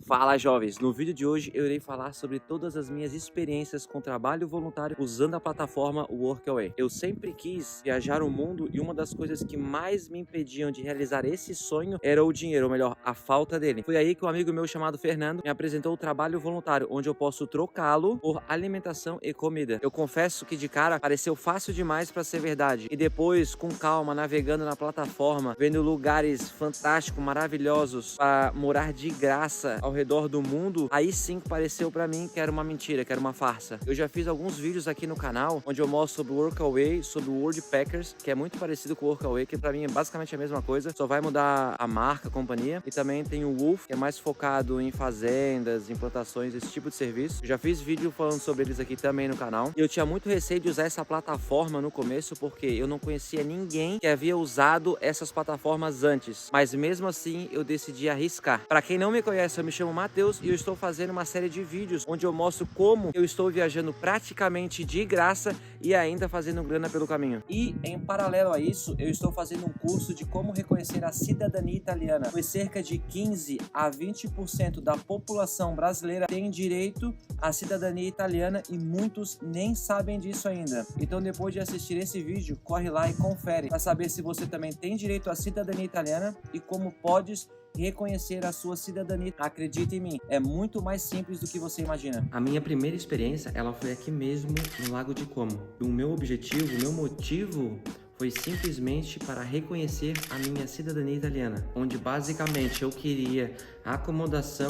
Fala, jovens! No vídeo de hoje eu irei falar sobre todas as minhas experiências com trabalho voluntário usando a plataforma Workaway. Eu sempre quis viajar o mundo e uma das coisas que mais me impediam de realizar esse sonho era o dinheiro, ou melhor, a falta dele. Foi aí que um amigo meu chamado Fernando me apresentou o trabalho voluntário, onde eu posso trocá-lo por alimentação e comida. Eu confesso que de cara pareceu fácil demais para ser verdade, e depois, com calma, navegando na plataforma, vendo lugares fantásticos, maravilhosos para morar de graça ao redor do mundo, aí sim pareceu pra mim que era uma mentira, que era uma farsa. Eu já fiz alguns vídeos aqui no canal onde eu mostro sobre o Workaway, sobre o Worldpackers, que é muito parecido com o Workaway, que pra mim é basicamente a mesma coisa, só vai mudar a marca, a companhia. E também tem o Wolf, que é mais focado em fazendas, implantações, esse tipo de serviço. Eu já fiz vídeo falando sobre eles aqui também no canal. E eu tinha muito receio de usar essa plataforma no começo, porque eu não conhecia ninguém que havia usado essas plataformas antes. Mas mesmo assim, eu decidi arriscar. Pra quem não me conhece, eu me chamo Matheus e eu estou fazendo uma série de vídeos onde eu mostro como eu estou viajando praticamente de graça e ainda fazendo grana pelo caminho. E em paralelo a isso, eu estou fazendo um curso de como reconhecer a cidadania italiana, pois cerca de 15 a 20% da população brasileira tem direito à cidadania italiana e muitos nem sabem disso ainda. Então, depois de assistir esse vídeo, corre lá e confere para saber se você também tem direito à cidadania italiana e como podes reconhecer a sua cidadania. Acredite em mim, é muito mais simples do que você imagina. A minha primeira experiência, ela foi aqui mesmo no Lago de Como. O meu objetivo, o meu motivo foi simplesmente para reconhecer a minha cidadania italiana, onde basicamente eu queria acomodação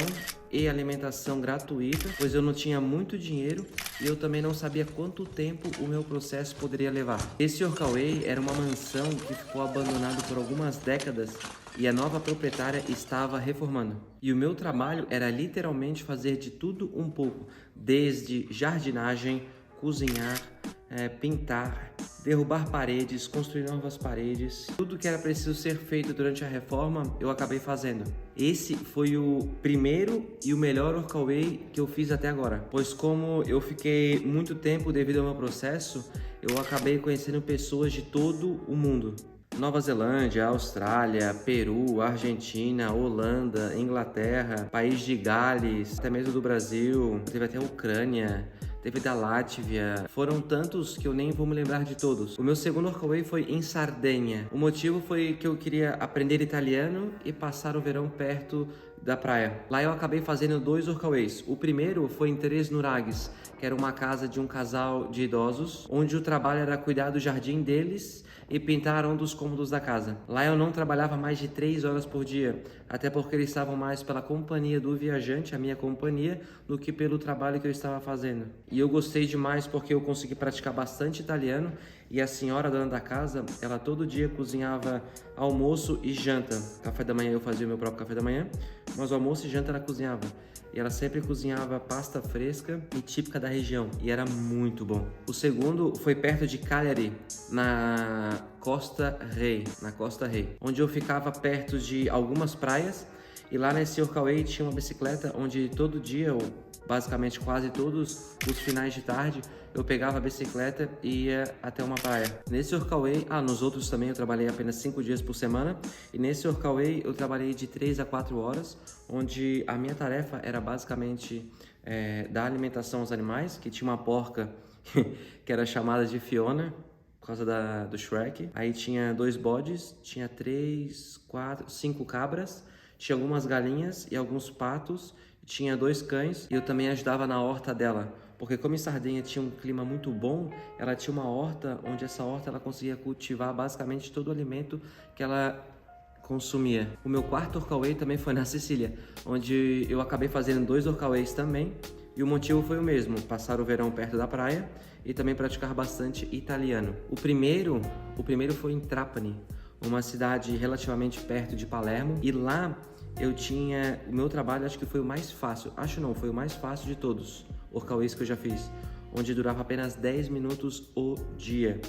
e alimentação gratuita, pois eu não tinha muito dinheiro e eu também não sabia quanto tempo o meu processo poderia levar. Esse Workaway era uma mansão que ficou abandonada por algumas décadas e a nova proprietária estava reformando. E o meu trabalho era literalmente fazer de tudo um pouco, desde jardinagem, cozinhar, pintar, derrubar paredes, construir novas paredes. Tudo que era preciso ser feito durante a reforma, eu acabei fazendo. Esse foi o primeiro e o melhor Workaway que eu fiz até agora. Pois como eu fiquei muito tempo devido ao meu processo, eu acabei conhecendo pessoas de todo o mundo. Nova Zelândia, Austrália, Peru, Argentina, Holanda, Inglaterra, País de Gales, até mesmo do Brasil, teve até a Ucrânia, teve da Látvia. Foram tantos que eu nem vou me lembrar de todos. O meu segundo Workaway foi em Sardenha. O motivo foi que eu queria aprender italiano e passar o verão perto da praia. Lá eu acabei fazendo 2 Workaways. O primeiro foi em Três Nuragues, que era uma casa de um casal de idosos, onde o trabalho era cuidar do jardim deles e pintar um dos cômodos da casa. Lá eu não trabalhava mais de 3 horas por dia, até porque eles estavam mais pela companhia do viajante, a minha companhia, do que pelo trabalho que eu estava fazendo. E eu gostei demais porque eu consegui praticar bastante italiano e a senhora dona da casa, ela todo dia cozinhava almoço e janta. Café da manhã eu fazia o meu próprio café da manhã, mas o almoço e janta ela cozinhava. E ela sempre cozinhava pasta fresca e típica da região, e era muito bom. O segundo foi perto de Cagliari, na Costa Rei, onde eu ficava perto de algumas praias, e lá nesse Workaway tinha uma bicicleta onde todo dia, ou basicamente quase todos os finais de tarde, eu pegava a bicicleta e ia até uma praia. Nesse Workaway, nos outros também eu trabalhei apenas 5 dias por semana, e nesse Workaway eu trabalhei de 3 a 4 horas, onde a minha tarefa era basicamente dar alimentação aos animais, que tinha uma porca que era chamada de Fiona, por causa do Shrek. Aí tinha 2 bodes, tinha 3, 4, 5 cabras, tinha algumas galinhas e alguns patos, tinha 2 cães e eu também ajudava na horta dela. Porque como em Sardenha tinha um clima muito bom, ela tinha uma horta onde essa horta ela conseguia cultivar basicamente todo o alimento que ela consumia. O meu quarto Workaway também foi na Sicília, onde eu acabei fazendo 2 Workaways também. E o motivo foi o mesmo, passar o verão perto da praia e também praticar bastante italiano. O primeiro foi em Trapani, uma cidade relativamente perto de Palermo, e lá eu tinha o meu trabalho, acho que foi o mais fácil, foi o mais fácil de todos, Workaways que eu já fiz, onde durava apenas 10 minutos o dia,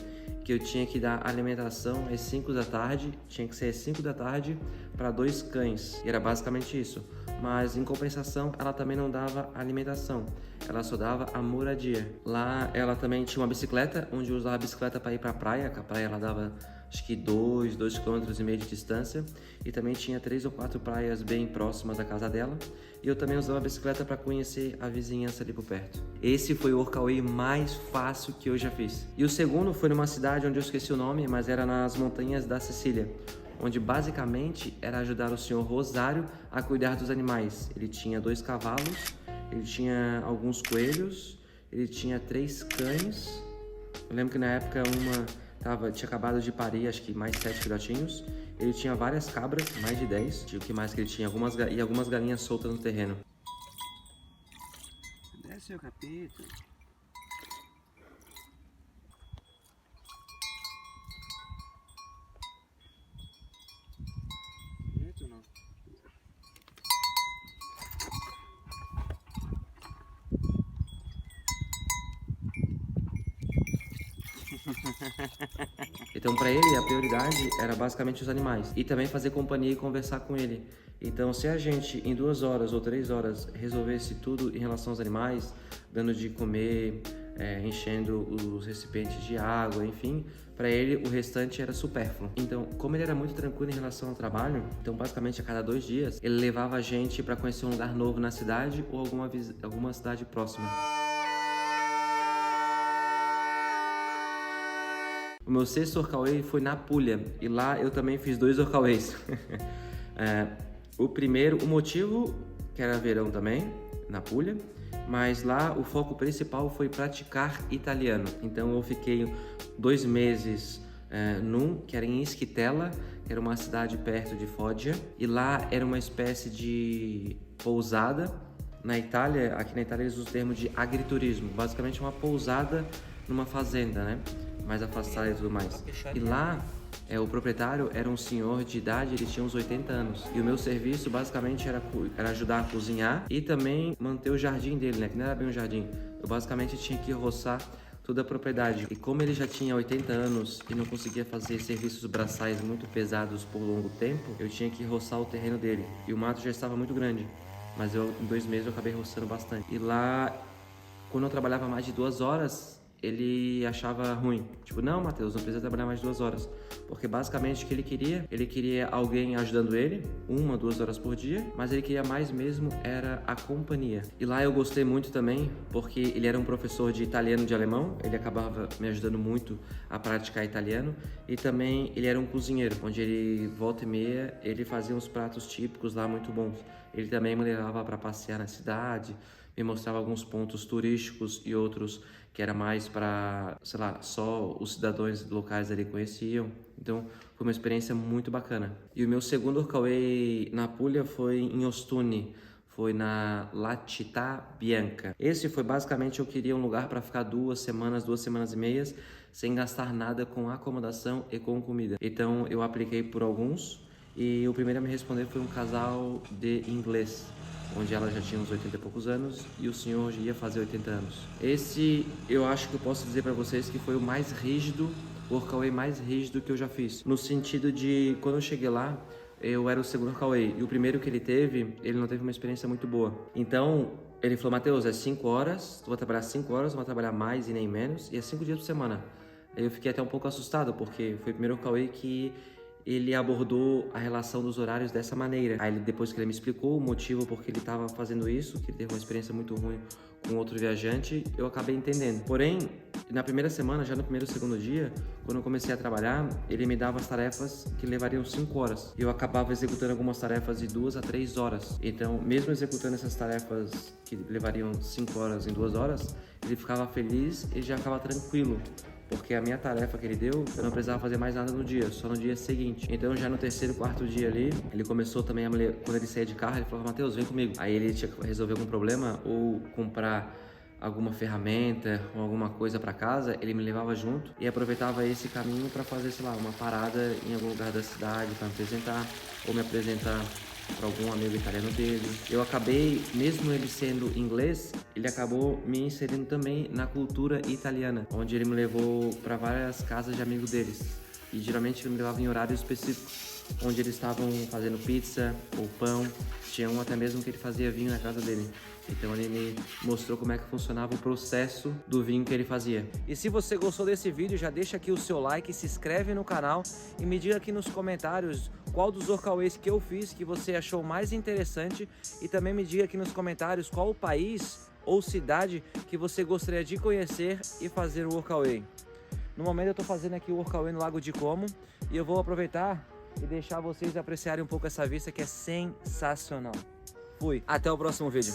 que eu tinha que dar alimentação às 5 da tarde, tinha que ser às 5 da tarde para 2 cães, e era basicamente isso. Mas em compensação, ela também não dava alimentação, ela só dava a moradia. Lá ela também tinha uma bicicleta, onde eu usava a bicicleta para ir para a praia, que a praia ela dava acho que 2,5 km de distância, e também tinha 3 ou 4 praias bem próximas da casa dela, e eu também usava a bicicleta para conhecer a vizinhança ali por perto. Esse foi o workaway mais fácil que eu já fiz. E o segundo foi numa cidade onde eu esqueci o nome, mas era nas montanhas da Sicília, onde basicamente era ajudar o senhor Rosário a cuidar dos animais. Ele tinha 2 cavalos, ele tinha alguns coelhos, ele tinha 3 cães. Eu lembro que na época tinha acabado de parir, acho que mais 7 filhotinhos. Ele tinha várias cabras, mais de 10. O que mais que ele tinha? Algumas galinhas soltas no terreno. Desce o capeta. Eita, não. Então, para ele, a prioridade era basicamente os animais e também fazer companhia e conversar com ele. Então, se a gente em 2 horas ou 3 horas resolvesse tudo em relação aos animais, dando de comer, enchendo os recipientes de água, enfim, para ele o restante era supérfluo. Então, como ele era muito tranquilo em relação ao trabalho, então basicamente a cada 2 dias ele levava a gente para conhecer um lugar novo na cidade ou alguma cidade próxima. O meu 6º workaway foi na Puglia, e lá eu também fiz 2 workaways. O motivo, que era verão também, na Puglia, mas lá o foco principal foi praticar italiano. Então eu fiquei 2 meses que era em Ischitella, que era uma cidade perto de Foggia, e lá era uma espécie de pousada. Aqui na Itália eles usam o termo de agriturismo, basicamente uma pousada numa fazenda, né? Mais afastada e tudo mais. E lá, o proprietário era um senhor de idade, ele tinha uns 80 anos. E o meu serviço basicamente era ajudar a cozinhar e também manter o jardim dele, né? Que não era bem um jardim. Eu basicamente tinha que roçar toda a propriedade. E como ele já tinha 80 anos e não conseguia fazer serviços braçais muito pesados por longo tempo, eu tinha que roçar o terreno dele. E o mato já estava muito grande. Mas em 2 meses eu acabei roçando bastante. E lá, quando eu trabalhava mais de 2 horas, ele achava ruim. Tipo, não, Matheus, não precisa trabalhar mais de 2 horas. Porque basicamente o que ele queria alguém ajudando ele, 1 ou 2 horas por dia, mas ele queria mais mesmo era a companhia. E lá eu gostei muito também, porque ele era um professor de italiano e de alemão, ele acabava me ajudando muito a praticar italiano, e também ele era um cozinheiro, onde ele, volta e meia, ele fazia uns pratos típicos lá muito bons. Ele também me levava para passear na cidade, me mostrava alguns pontos turísticos e outros que era mais para, sei lá, só os cidadãos locais ali conheciam. Então, foi uma experiência muito bacana. E o meu segundo workaway na Puglia foi em Ostuni, foi na La Città Bianca. Esse foi basicamente, eu queria um lugar para ficar 2 semanas, 2 semanas e meias, sem gastar nada com acomodação e com comida. Então, eu apliquei por alguns e o primeiro a me responder foi um casal de inglês, onde ela já tinha uns 80 e poucos anos e o senhor já ia fazer 80 anos. Esse, eu acho que eu posso dizer para vocês que foi o mais rígido, o workaway mais rígido que eu já fiz. No sentido de, quando eu cheguei lá, eu era o segundo workaway e o primeiro que ele teve, ele não teve uma experiência muito boa. Então, ele falou, Matheus, é 5 horas, tu vai trabalhar 5 horas, não vai trabalhar mais e nem menos, e é 5 dias por semana. Aí eu fiquei até um pouco assustado, porque foi o primeiro workaway que ele abordou a relação dos horários dessa maneira. Aí depois que ele me explicou o motivo por que ele estava fazendo isso, que ele teve uma experiência muito ruim com outro viajante, eu acabei entendendo. Porém, na primeira semana, já no primeiro ou segundo dia, quando eu comecei a trabalhar, ele me dava as tarefas que levariam 5 horas. E eu acabava executando algumas tarefas de 2 a 3 horas. Então, mesmo executando essas tarefas que levariam 5 horas em 2 horas, ele ficava feliz e já ficava tranquilo. Porque a minha tarefa que ele deu, eu não precisava fazer mais nada no dia, só no dia seguinte. Então já no 3º, 4º dia ali, ele começou também quando ele saía de carro, ele falava, Matheus, vem comigo. Aí ele tinha que resolver algum problema ou comprar alguma ferramenta ou alguma coisa para casa, ele me levava junto e aproveitava esse caminho para fazer, sei lá, uma parada em algum lugar da cidade para me apresentar ou me apresentar para algum amigo italiano dele. Eu acabei, mesmo ele sendo inglês, ele acabou me inserindo também na cultura italiana, onde ele me levou para várias casas de amigos deles. E geralmente ele me levava em horários específicos. onde eles estavam fazendo pizza ou pão. Tinha um até mesmo que ele fazia vinho na casa dele. Então ele me mostrou como é que funcionava o processo do vinho que ele fazia. E se você gostou desse vídeo, já deixa aqui o seu like, se inscreve no canal e me diga aqui nos comentários qual dos workaways que eu fiz que você achou mais interessante, e também me diga aqui nos comentários qual o país ou cidade que você gostaria de conhecer e fazer o workaway. No momento eu estou fazendo aqui o workaway no Lago de Como e eu vou aproveitar e deixar vocês apreciarem um pouco essa vista que é sensacional. Fui, até o próximo vídeo.